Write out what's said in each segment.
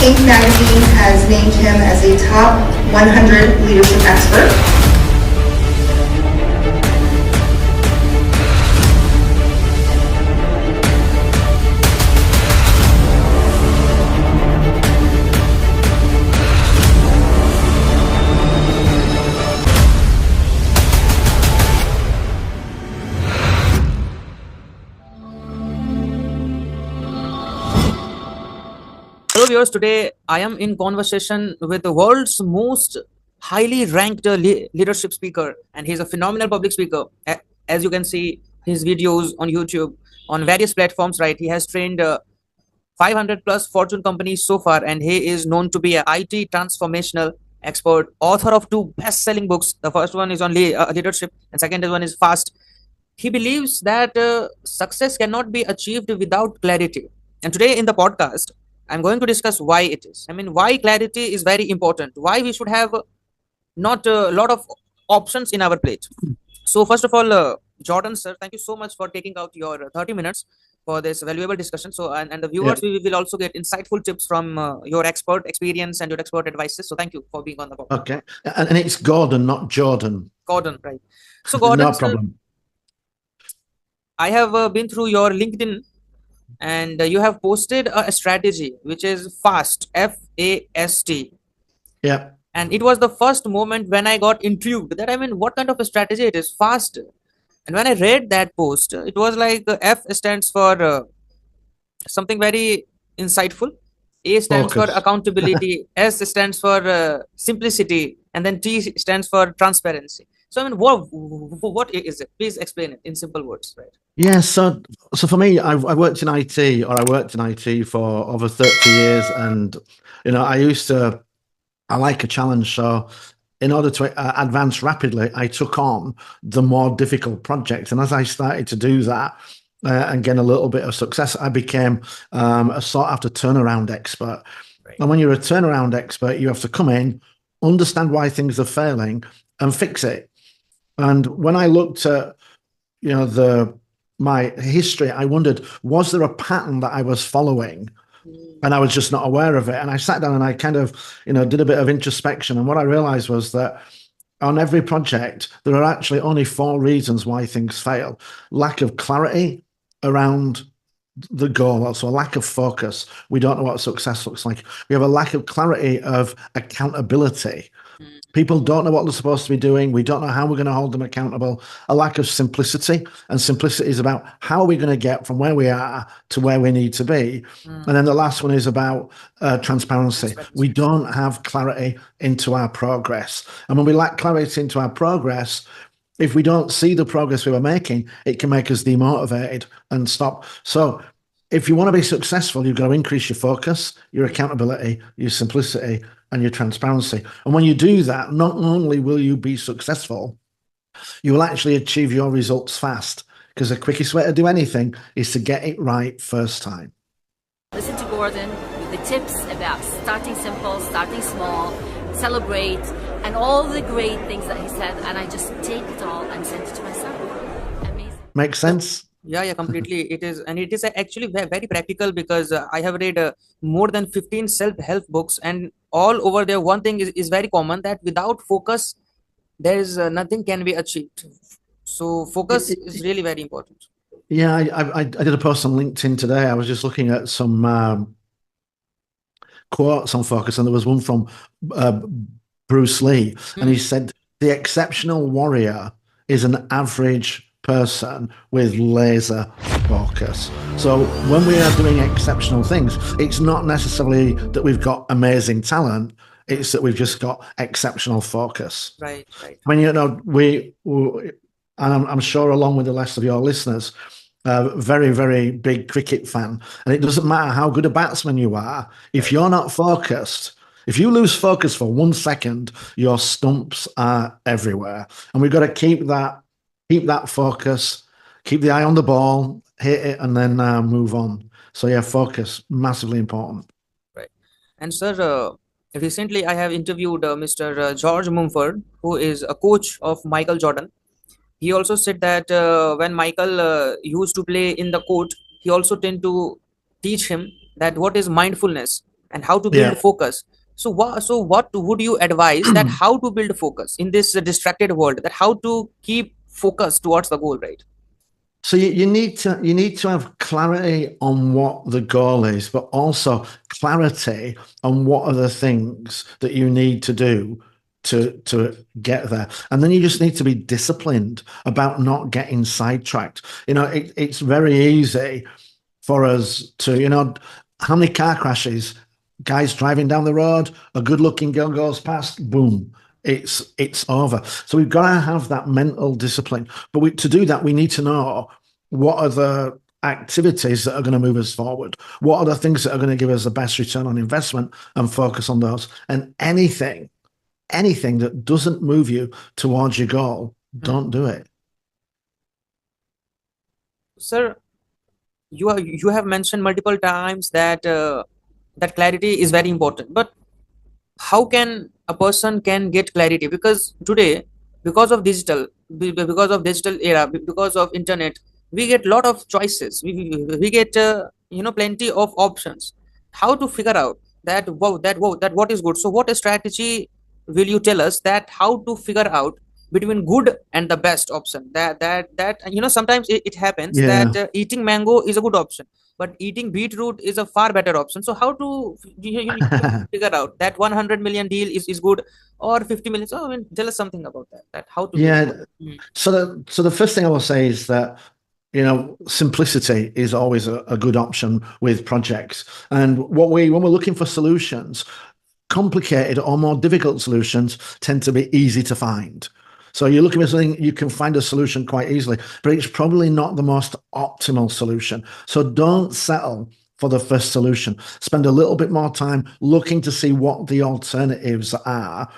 Inc. magazine has named him as a top 100 leadership expert. Hello viewers, today I am in conversation with the world's most highly ranked leadership speaker, and he's a phenomenal public speaker. As you can see his videos on YouTube, on various platforms, right? He has trained 500 plus Fortune companies so far, and he is known to be an IT transformational expert, author of two best-selling books. The first one is on leadership, and second one is Fast. He believes that success cannot be achieved without clarity. And today in the podcast, I'm going to discuss why it is. I mean, why clarity is very important. Why we should have not a lot of options in our plate. So first of all, Jordan, sir, thank you so much for taking out your 30 minutes for this valuable discussion. So, and the Yeah. viewers, we will also get insightful tips from your expert experience and your expert advices. So thank you for being on the podcast. Okay. And it's Gordon, not Jordan. Gordon, right? So Gordon, No sir, problem. I have been through your LinkedIn, and you have posted a strategy which is FAST, FAST. Yeah. And it was the first moment when I got intrigued that, I mean, what kind of a strategy it is? Fast. And when I read that post, it was like F stands for something very insightful. A stands for Focus. accountability. S stands for simplicity, and then T stands for transparency. So I mean, what is it? Please explain it in simple words, right? Yeah. So for me, I worked in IT, or I worked in IT for over 30 years, and I like a challenge. So in order to advance rapidly, I took on the more difficult projects, and as I started to do that and gain a little bit of success, I became a sought after turnaround expert. Right. And when you're a turnaround expert, you have to come in, understand why things are failing, and fix it. And when I looked at my history, I wondered, was there a pattern that I was following? And I was just not aware of it. And I sat down and I kind of, did a bit of introspection. And what I realized was that on every project, there are actually only 4 reasons why things fail: lack of clarity around the goal, also a lack of focus. We don't know what success looks like. We have a lack of clarity of accountability. People don't know what they're supposed to be doing. We don't know how we're going to hold them accountable. A lack of simplicity, and simplicity is about how are we going to get from where we are to where we need to be. And then the last one is about transparency. We don't have clarity into our progress. And when we lack clarity into our progress, if we don't see the progress we were making, it can make us demotivated and stop. So if you want to be successful, you've got to increase your focus, your accountability, your simplicity, and your transparency. And when you do that, not only will you be successful, you will actually achieve your results fast, because the quickest way to do anything is to get it right first time. Listen to Gordon with the tips about starting simple, starting small, celebrate, and all the great things that he said, and I just take it all and send it to myself. Amazing. Makes sense? Yeah, completely. It is, and it is actually very practical, because I have read more than 15 self-help books, and all over there, one thing is very common, that without focus, there is nothing can be achieved. So focus is really very important. Yeah, I did a post on LinkedIn today. I was just looking at some quotes on focus, and there was one from Bruce Lee, and he said, "The exceptional warrior is an average person with laser focus." So when we are doing exceptional things, it's not necessarily that we've got amazing talent, it's that we've just got exceptional focus. Right. I mean, we and I'm sure along with the rest of your listeners, very, very big cricket fan, and it doesn't matter how good a batsman you are, if you're not focused, if you lose focus for 1 second, your stumps are everywhere. And we've got to keep that focus, keep the eye on the ball, hit it, and then move on. So yeah, focus, massively important. Right. And sir, recently I have interviewed Mr. George Mumford, who is a coach of Michael Jordan. He also said that when Michael used to play in the court, he also tend to teach him that what is mindfulness. and how to Yeah. build focus. So what would you advise that how to build focus in this distracted world, that how to keep focus towards the goal, right? So you need to have clarity on what the goal is, but also clarity on what are the things that you need to do to get there. And then you just need to be disciplined about not getting sidetracked. It's very easy for us to, how many car crashes, guys driving down the road, a good looking girl goes past, boom, it's over. So we've got to have that mental discipline. But to do that, we need to know what are the activities that are going to move us forward. What are the things that are going to give us the best return on investment, and focus on those. And anything that doesn't move you towards your goal, don't do it. Sir, you have mentioned multiple times that that clarity is very important, but how can a person can get clarity? Because today, because of digital era, because of internet, we get lot of choices, we get plenty of options. How to figure out that that what is good? So what strategy will you tell us that how to figure out between good and the best option? That sometimes it happens Yeah. that eating mango is a good option, but eating beetroot is a far better option. So how to figure out that 100 million deal is good, or 50 million? So I mean, tell us something about that how to do it. Yeah. So the first thing I will say is that, simplicity is always a good option with projects. And when we're looking for solutions, complicated or more difficult solutions tend to be easy to find. So you're looking for something, you can find a solution quite easily, but it's probably not the most optimal solution. So don't settle for the first solution. Spend a little bit more time looking to see what the alternatives are,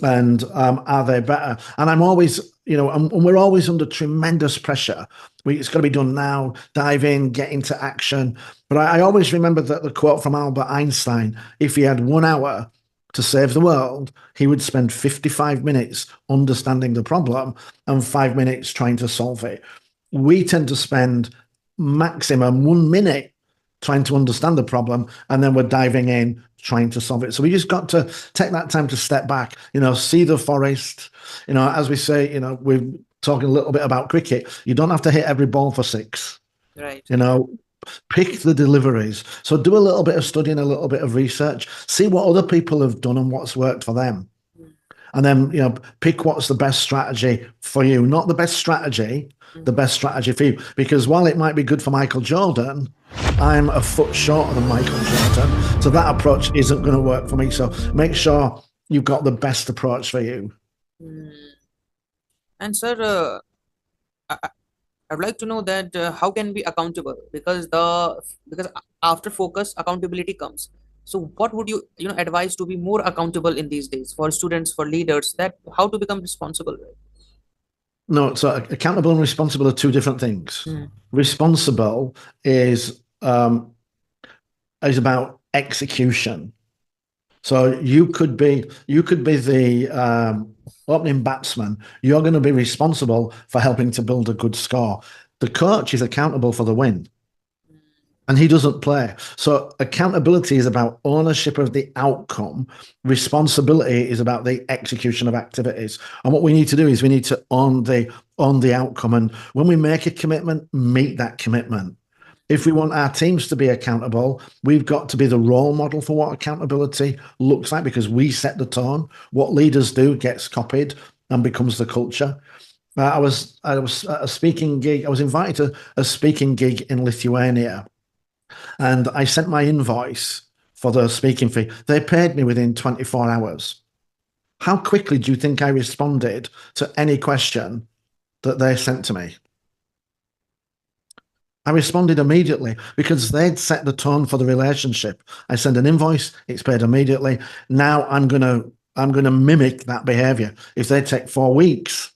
and are they better? And I'm always, and we're always under tremendous pressure. It's got to be done now. Dive in, get into action. But I always remember that the quote from Albert Einstein: if he had 1 hour to save the world, he would spend 55 minutes understanding the problem and 5 minutes trying to solve it. We tend to spend maximum 1 minute trying to understand the problem, and then we're diving in trying to solve it. So we just got to take that time to step back, see the forest. As we say, we're talking a little bit about cricket. You don't have to hit every ball for six. Right. Pick the deliveries. So do a little bit of studying, a little bit of research, see what other people have done and what's worked for them. And then, pick what's the best strategy for you, not the best strategy, the best strategy for you. Because while it might be good for Michael Jordan, I'm a foot shorter than Michael Jordan. So that approach isn't going to work for me. So make sure you've got the best approach for you. And sir, I'd like to know that how can be accountable, because after focus accountability comes. So what would you advise to be more accountable in these days for students, for leaders, that how to become responsible, right? No, so accountable and responsible are two different things. Responsible is about execution. So you could be the opening batsman. You're going to be responsible for helping to build a good score. The coach is accountable for the win, and he doesn't play. So accountability is about ownership of the outcome. Responsibility is about the execution of activities. And what we need to do is we need to own the outcome. And when we make a commitment, meet that commitment. If we want our teams to be accountable, we've got to be the role model for what accountability looks like, because we set the tone. What leaders do gets copied and becomes the culture. I was at a speaking gig. I was invited to a speaking gig in Lithuania, and I sent my invoice for the speaking fee. They paid me within 24 hours. How quickly do you think I responded to any question that they sent to me? I responded immediately, because they'd set the tone for the relationship. I send an invoice, it's paid immediately. Now I'm gonna mimic that behavior. If they take 4 weeks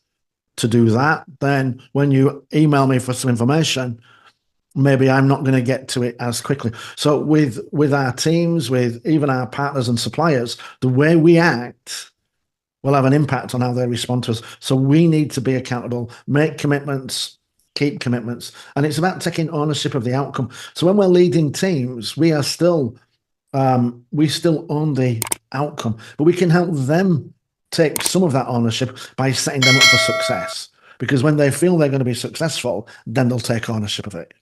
to do that, then when you email me for some information, maybe I'm not going to get to it as quickly. So with our teams, with even our partners and suppliers, the way we act will have an impact on how they respond to us. So we need to be accountable, make commitments, keep commitments. And it's about taking ownership of the outcome. So when we're leading teams, we are still we still own the outcome, but we can help them take some of that ownership by setting them up for success. Because when they feel they're going to be successful, then they'll take ownership of it.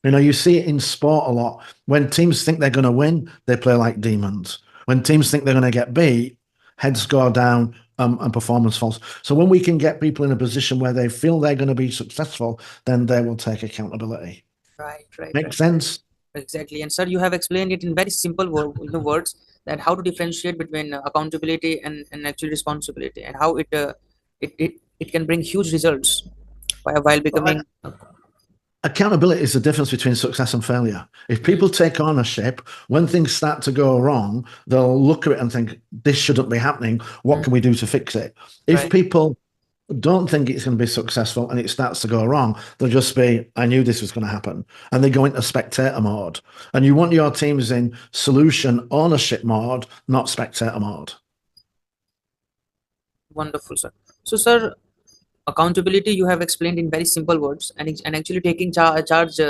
You know, you see it in sport a lot. When teams think they're going to win, they play like demons. When teams think they're going to get beat, heads go down, and performance falls. So when we can get people in a position where they feel they're going to be successful, then they will take accountability. Right. Make sense? Exactly. And sir, you have explained it in very simple words, that how to differentiate between accountability and actual responsibility, and how it can bring huge results while becoming. Accountability is the difference between success and failure. If people take ownership, when things start to go wrong, they'll look at it and think, this shouldn't be happening. What can we do to fix it? If Right. people don't think it's going to be successful and it starts to go wrong, they'll just be, I knew this was going to happen. And they go into spectator mode. And you want your teams in solution ownership mode, not spectator mode. Wonderful, sir. So, sir, accountability you have explained in very simple words, and actually taking charge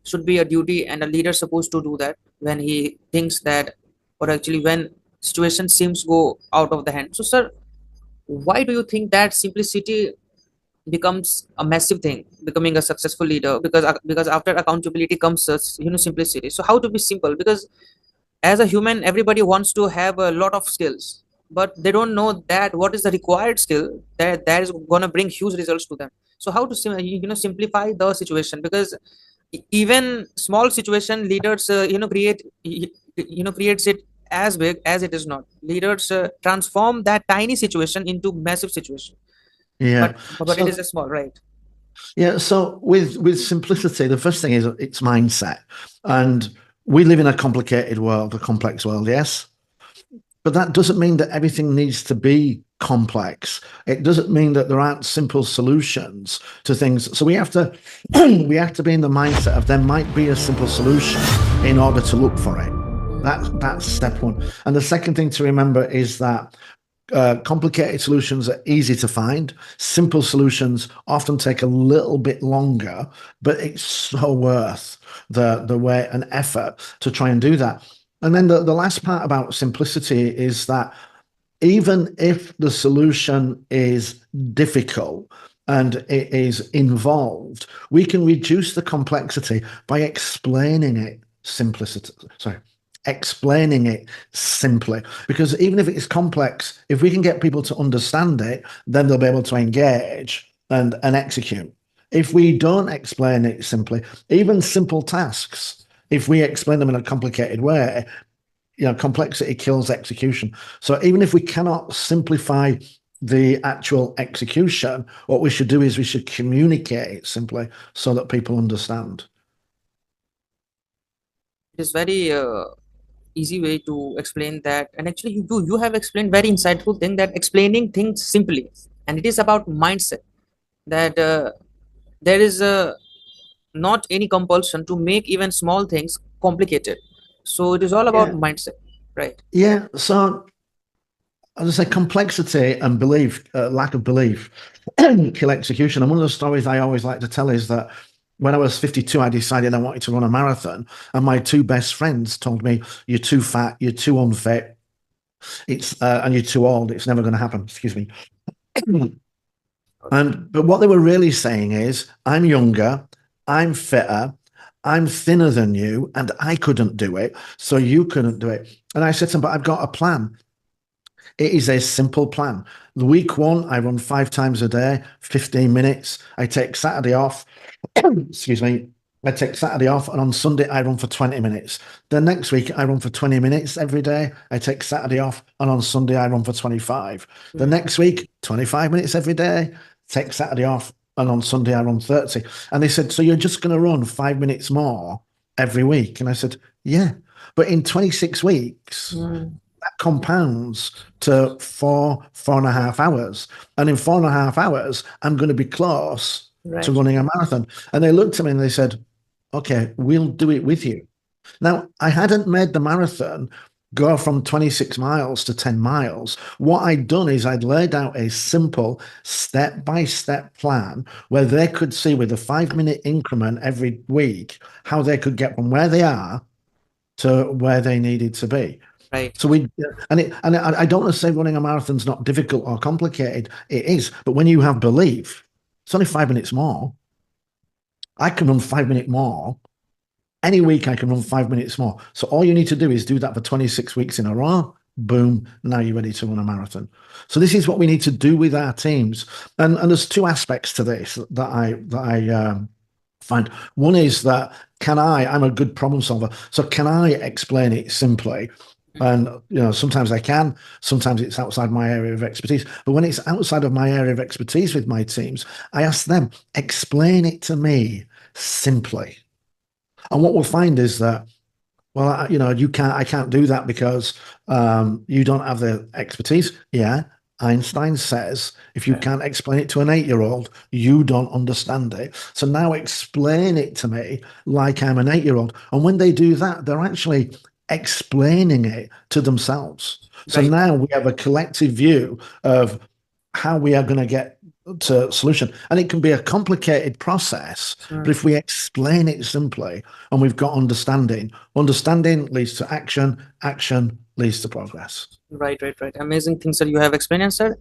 should be a duty, and a leader supposed to do that when he thinks that, or actually when situation seems go out of the hand. So, sir, why do you think that simplicity becomes a massive thing, becoming a successful leader? Because after accountability comes simplicity. So how to be simple? Because as a human, everybody wants to have a lot of skills, but they don't know that what is the required skill that is going to bring huge results to them. So how to simplify the situation? Because even small situation leaders creates it as big as it is not. Leaders transform that tiny situation into massive situation. Yeah. But it is a small, right? Yeah. So with simplicity, the first thing is it's mindset. And we live in a complicated world, a complex world, yes. But that doesn't mean that everything needs to be complex. It doesn't mean that there aren't simple solutions to things. So we have to we have to be in the mindset of there might be a simple solution in order to look for it. That's step one. And the second thing to remember is that complicated solutions are easy to find. Simple solutions often take a little bit longer, but it's so worth the way and effort to try and do that. And then the last part about simplicity is that even if the solution is difficult and it is involved, we can reduce the complexity by explaining it simply. Because even if it's complex, if we can get people to understand it, then they'll be able to engage and execute. If we don't explain it simply, even simple tasks, if we explain them in a complicated way, complexity kills execution. So even if we cannot simplify the actual execution, what we should do is we should communicate it simply so that people understand. It is very easy way to explain that, and actually you have explained very insightful thing, that explaining things simply, and it is about mindset, that there is not any compulsion to make even small things complicated. So it is all about mindset, right? Yeah. So as I say, complexity and belief, lack of belief, kill execution. And one of the stories I always like to tell is that when I was 52, I decided I wanted to run a marathon, and my two best friends told me, "You're too fat, you're too unfit, and you're too old. It's never going to happen." Excuse me. But what they were really saying is, I'm younger, I'm fitter, I'm thinner than you, and I couldn't do it, so you couldn't do it. And I said to them, but I've got a plan. It is a simple plan. The week one, I run 5 times a day, 15 minutes. I take Saturday off. Excuse me. I take Saturday off, and on Sunday, I run for 20 minutes. The next week, I run for 20 minutes every day. I take Saturday off, and on Sunday, I run for 25. The next week, 25 minutes every day, take Saturday off, and on Sunday, I run 30. And they said, so you're just going to run 5 minutes more every week? And I said, yeah. But in 26 weeks, that compounds to 4.5 hours. And in 4.5 hours, I'm going to be close to running a marathon. And they looked at me and they said, okay, we'll do it with you. Now, I hadn't made the marathon go from 26 miles to 10 miles. What I'd done is I'd laid out a simple step-by-step plan where they could see with a 5-minute increment every week how they could get from where they are to where they needed to be. Right. So I don't want to say running a marathon's not difficult or complicated. It is, but when you have belief, it's only 5 minutes more. I can run 5 minutes more. Any week I can run 5 minutes more. So all you need to do is do that for 26 weeks in a row. Boom, now you're ready to run a marathon. So this is what we need to do with our teams. And there's two aspects to this that I find. One is that I'm a good problem solver. So can I explain it simply? And sometimes I can, sometimes it's outside my area of expertise. But when it's outside of my area of expertise with my teams, I ask them, explain it to me simply. And what we'll find is that, well, I can't do that because you don't have the expertise. Yeah. Einstein says, if you can't explain it to an 8-year-old, you don't understand it. So now explain it to me like I'm an 8-year-old. And when they do that, they're actually explaining it to themselves. So Right. now we have a collective view of how we are going to get to solution. And it can be a complicated process, but if we explain it simply and we've got understanding leads to action, action leads to progress. Right. Amazing things that you have explained, and sir.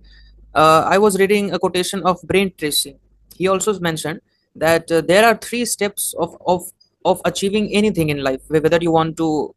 I was reading a quotation of Brain Tracy. He also mentioned that there are 3 steps of achieving anything in life, whether you want to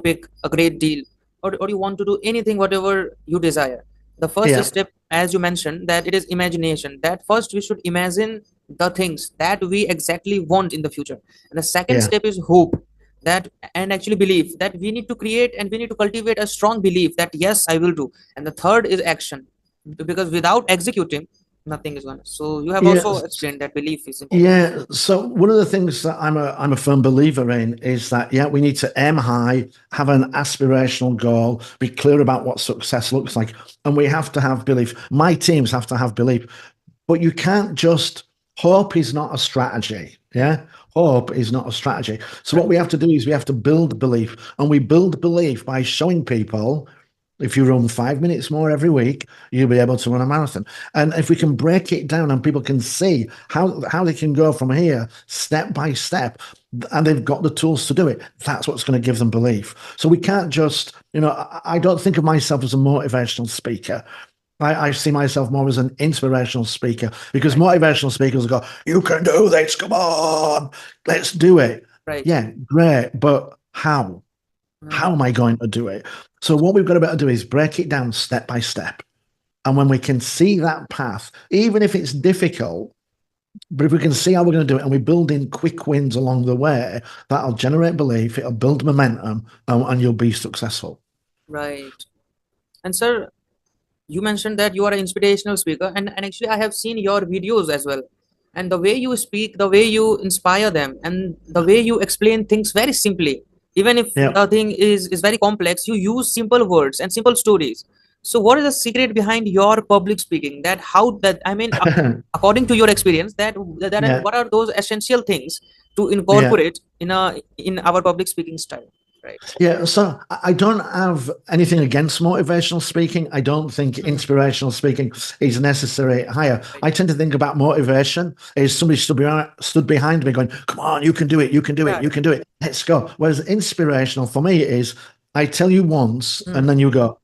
pick a great deal, or you want to do anything, whatever you desire. The first step, as you mentioned, that it is imagination. That first we should imagine the things that we exactly want in the future. And the second step is hope, that and actually belief, that we need to create and we need to cultivate a strong belief that yes, I will do. And the third is action, because without executing, nothing is gonna. So you have also explained that belief is important. Yeah. So one of the things that I'm a firm believer in is that we need to aim high, have an aspirational goal, be clear about what success looks like, and we have to have belief. My teams have to have belief, but you can't just. Hope is not a strategy. Yeah. Hope is not a strategy. So what we have to do is we have to build belief, and we build belief by showing people, if you run 5 minutes more every week, you'll be able to run a marathon. And if we can break it down and people can see how they can go from here step by step, and they've got the tools to do it, that's what's going to give them belief. So we can't just, I don't think of myself as a motivational speaker. I see myself more as an inspirational speaker, because motivational speakers go, you can do this, come on, let's do it. Right. Yeah, great, but how? How am I going to do it? So what we've got to be able to do is break it down step by step. And when we can see that path, even if it's difficult, but if we can see how we're going to do it and we build in quick wins along the way, that'll generate belief, it'll build momentum, and you'll be successful. Right. And sir, you mentioned that you are an inspirational speaker, and actually I have seen your videos as well. And the way you speak, the way you inspire them, and the way you explain things very simply, even if the thing is very complex, you use simple words and simple stories. So what is the secret behind your public speaking? According to your experience, what are those essential things to incorporate in our public speaking style? Right. Yeah, so I don't have anything against motivational speaking. I don't think inspirational speaking is necessary higher. I tend to think about motivation as somebody stood behind me going, come on, you can do it, you can do it, you can do it, let's go. Whereas inspirational for me is I tell you once and then you go,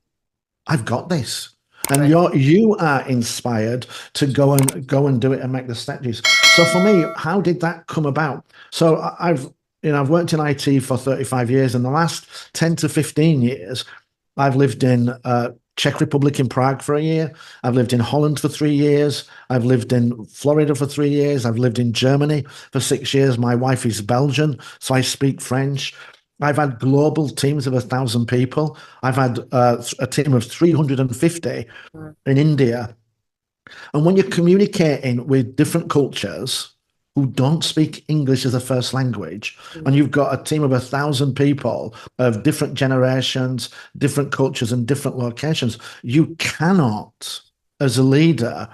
I've got this. And you are inspired to go and do it and make the steps. So for me, how did that come about? So I've worked in IT for 35 years. In the last 10 to 15 years, I've lived in Czech Republic in Prague for a year. I've lived in Holland for 3 years. I've lived in Florida for 3 years. I've lived in Germany for 6 years. My wife is Belgian, so I speak French. I've had global teams of 1,000 people. I've had a team of 350 in India. And when you're communicating with different cultures who don't speak English as a first language, and you've got a team of 1,000 people of different generations, different cultures, and different locations, you cannot, as a leader,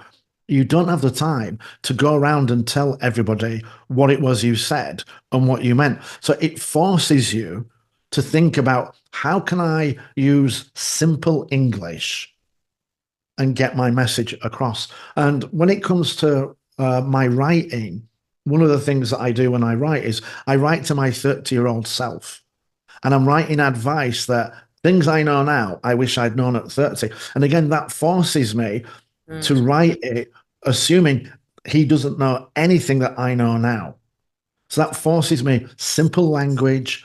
you don't have the time to go around and tell everybody what it was you said and what you meant. So it forces you to think about, how can I use simple English and get my message across? And when it comes to my writing, one of the things that I do when I write is I write to my 30-year-old self. And I'm writing advice that things I know now, I wish I'd known at 30. And again, that forces me to write it, assuming he doesn't know anything that I know now. So that forces me simple language,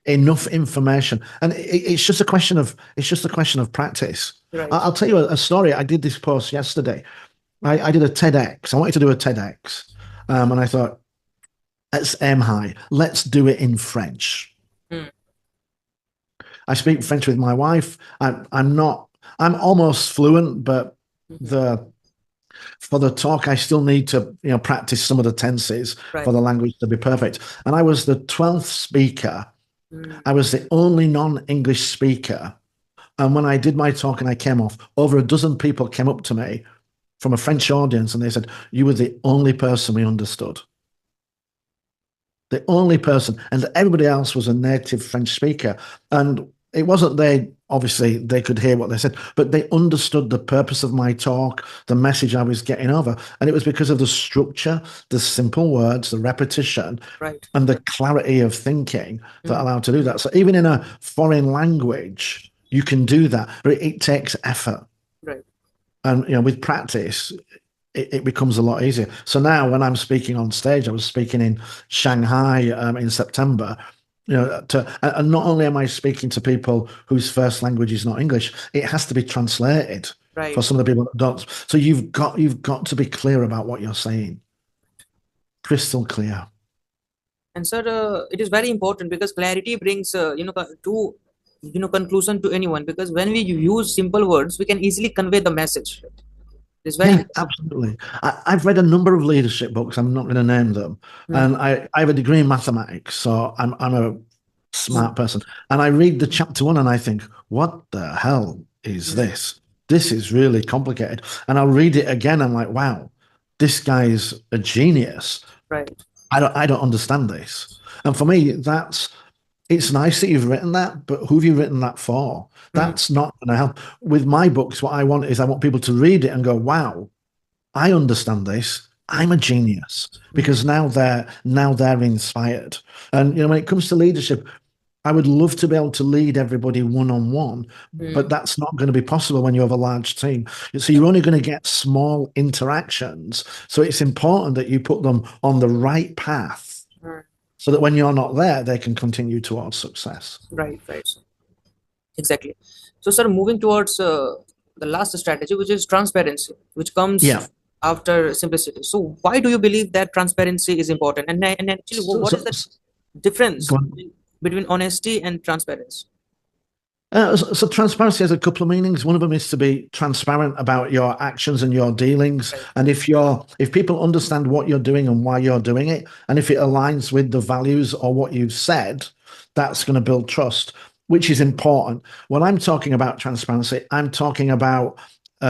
enough information, and it's just a question of practice. Right. I'll tell you a story. I did this post yesterday. I did a TEDx. I wanted to do a TEDx, and I thought, let's aim high. Let's do it in French. I speak French with my wife. I'm almost fluent, but for the talk, I still need to, practice some of the tenses for the language to be perfect. And I was the 12th speaker. I was the only non-English speaker. And when I did my talk and I came off, over a dozen people came up to me from a French audience and they said, you were the only person we understood. The only person, and everybody else was a native French speaker. And it wasn't obviously they could hear what they said, but they understood the purpose of my talk, the message I was getting over. And it was because of the structure, the simple words, the repetition, and the clarity of thinking that allowed to do that. So even in a foreign language, you can do that, but it takes effort. Right. And, with practice, it becomes a lot easier. So now when I'm speaking on stage, I was speaking in Shanghai in September, and not only am I speaking to people whose first language is not English, it has to be translated for some of the people that don't. So you've got to be clear about what you're saying. Crystal clear. And sir, it is very important because clarity brings, conclusion to anyone, because when we use simple words, we can easily convey the message. It's very important. Absolutely. I've read a number of leadership books. I'm not going to name them. And I have a degree in mathematics, so I'm a smart person. And I read the chapter 1 and I think, what the hell is this? This is really complicated. And I'll read it again. I'm like, wow, this guy's a genius. Right. I don't understand this. And for me, it's nice that you've written that, but who have you written that for? That's not going to help. With my books, what I want people to read it and go, wow, I understand this. I'm a genius, because now they're inspired. And, when it comes to leadership, I would love to be able to lead everybody one-on-one, but that's not going to be possible when you have a large team. So you're only going to get small interactions. So it's important that you put them on the right path, so that when you're not there, they can continue towards success. Right. Exactly. So, sir, moving towards the last strategy, which is transparency, which comes after simplicity. So, why do you believe that transparency is important? And actually, what is the difference between honesty and transparency? So transparency has a couple of meanings. One of them is to be transparent about your actions and your dealings. And if people understand what you're doing and why you're doing it, and if it aligns with the values or what you've said, that's going to build trust, which is important. When I'm talking about transparency, I'm talking about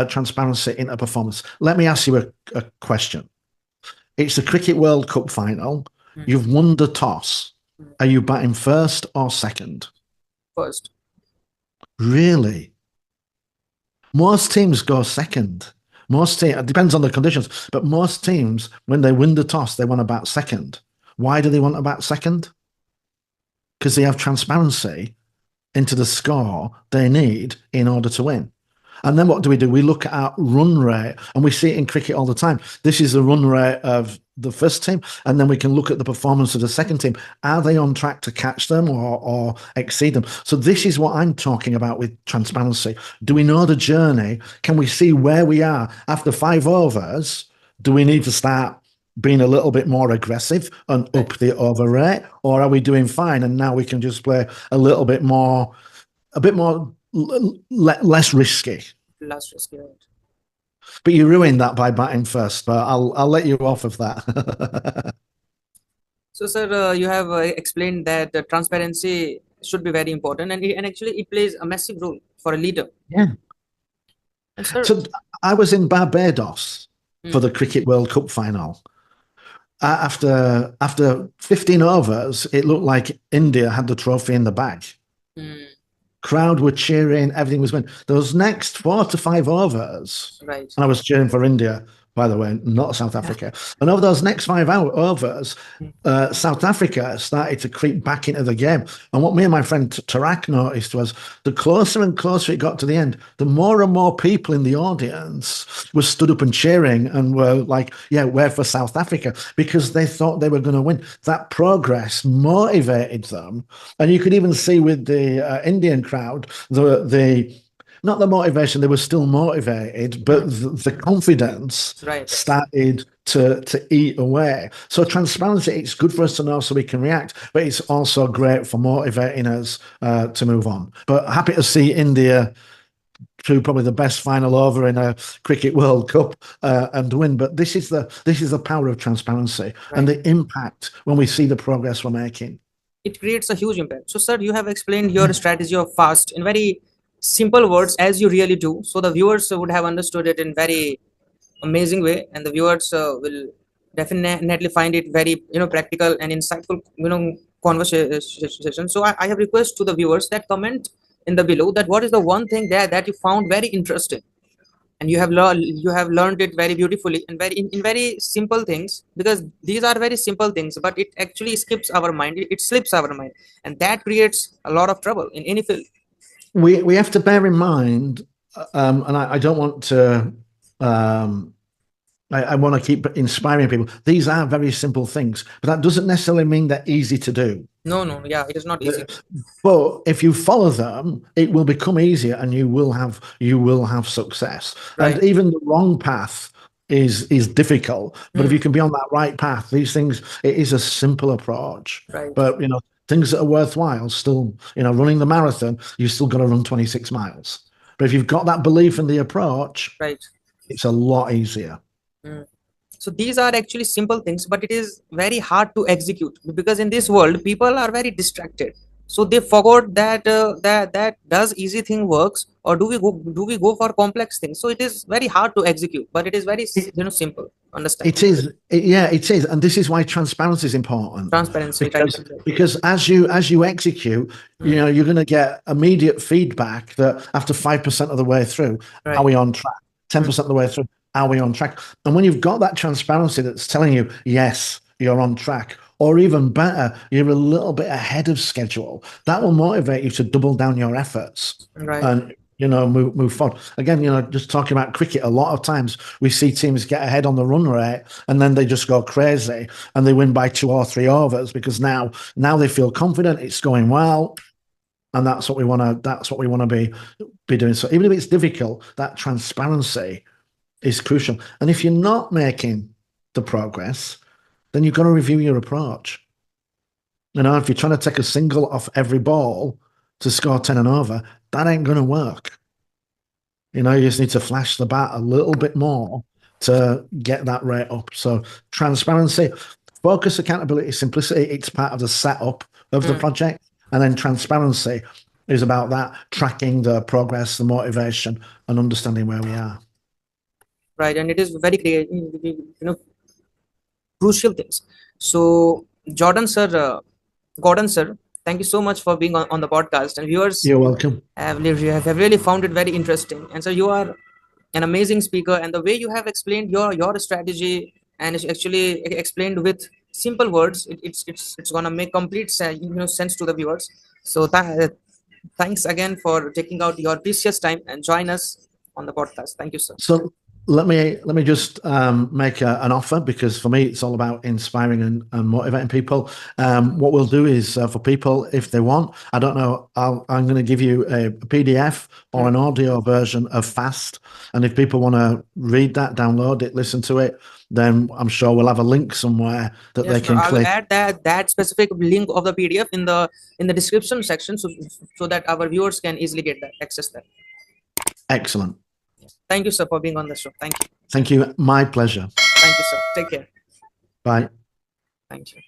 transparency in a performance. Let me ask you a question. It's the Cricket World Cup final. You've won the toss. Are you batting first or second? First. Really? Most teams go second. It depends on the conditions, but most teams, when they win the toss, they want to bat second. Why do they want to bat second? Because they have transparency into the score they need in order to win. And then what do? We look at our run rate, and we see it in cricket all the time. This is the run rate of the first team, and then we can look at the performance of the second team. Are they on track to catch them or exceed them? So this is what I'm talking about with transparency. Do we know the journey? Can we see where we are after 5 overs? Do we need to start being a little bit more aggressive and up the over rate, or are we doing fine and now we can just play a bit more less risky? Less risky, right. But you ruined that by batting first, but I'll let you off of that. So, sir, you have explained that transparency should be very important, and actually it plays a massive role for a leader. Yeah. And sir, so I was in Barbados for the Cricket World Cup final. After 15 overs, it looked like India had the trophy in the bag. Crowd were cheering, everything was winning. Those next 4 to 5 overs, right, and I was cheering for India, by the way, not South Africa. And over those next 5 overs, South Africa started to creep back into the game. And what me and my friend Tarak noticed was the closer and closer it got to the end, the more and more people in the audience were stood up and cheering and were like, yeah, we're for South Africa, because they thought they were going to win. That progress motivated them. And you could even see with the Indian crowd, not the motivation, they were still motivated, but the confidence Right. started to eat away. So transparency, it's good for us to know so we can react, but it's also great for motivating us to move on. But happy to see India through probably the best final over in a cricket World Cup and win. But this is the power of transparency and the impact when we see the progress we're making. It creates a huge impact. So, sir, you have explained your strategy of fast in very simple words, as you really do. So the viewers would have understood it in very amazing way, and the viewers will definitely find it very practical and insightful conversation. So I have request to the viewers that comment in the below that what is the one thing that you found very interesting, and you have learned it very beautifully and very in very simple things, because these are very simple things, but it actually skips our mind, it slips our mind, and that creates a lot of trouble in any field. We have to bear in mind, and I don't want to. I want to keep inspiring people. These are very simple things, but that doesn't necessarily mean they're easy to do. No, yeah, it is not easy. But if you follow them, it will become easier, and you will have success. Right. And even the wrong path is difficult. But if you can be on that right path, these things, it is a simple approach. Right. But things that are worthwhile, still, running the marathon, you still got to run 26 miles. But if you've got that belief in the approach, Right, it's a lot easier. so these are actually simple things, but it is very hard to execute, because in this world people are very distracted, so they forgot that that does easy thing works, or do we go for complex things. So it is very hard to execute, but it is very simple. Understand? It is, it is, and this is why transparency is important. Transparency, because as you execute, you're going to get immediate feedback that after 5% of the way through, are we on track? 10% of the way through, are we on track? And when you've got that transparency that's telling you, yes, you're on track, or even better, you're a little bit ahead of schedule, that will motivate you to double down your efforts. Right. And move forward. Again, just talking about cricket, a lot of times we see teams get ahead on the run rate and then they just go crazy and they win by 2 or 3 overs, because now they feel confident, it's going well, and that's what we want to be doing. So even if it's difficult, that transparency is crucial. And if you're not making the progress, then you've got to review your approach. If you're trying to take a single off every ball to score 10 and over, that ain't going to work. You just need to flash the bat a little bit more to get that rate up. So transparency, focus, accountability, simplicity, it's part of the setup of the project. And then transparency is about that, tracking the progress, the motivation, and understanding where we are. Right, and it is very crucial things. So Gordon sir, thank you so much for being on the podcast, and viewers, you're welcome. have really found it very interesting. And so you are an amazing speaker, and the way you have explained your strategy, and it's actually explained with simple words, it's gonna make complete sense to the viewers. So thanks again for taking out your precious time and join us on the podcast. Thank you, sir. So let me just make an offer, because for me it's all about inspiring and motivating people. What we'll do is for people, if they want, I don't know, I'm going to give you a PDF or an audio version of Fast, and if people want to read that, download it, listen to it, then I'm sure we'll have a link somewhere that they can click. I will add that specific link of the PDF in the description section, so that our viewers can easily get that, access that. Excellent. Thank you, sir, for being on the show. Thank you. Thank you. My pleasure. Thank you, sir. Take care. Bye. Thank you.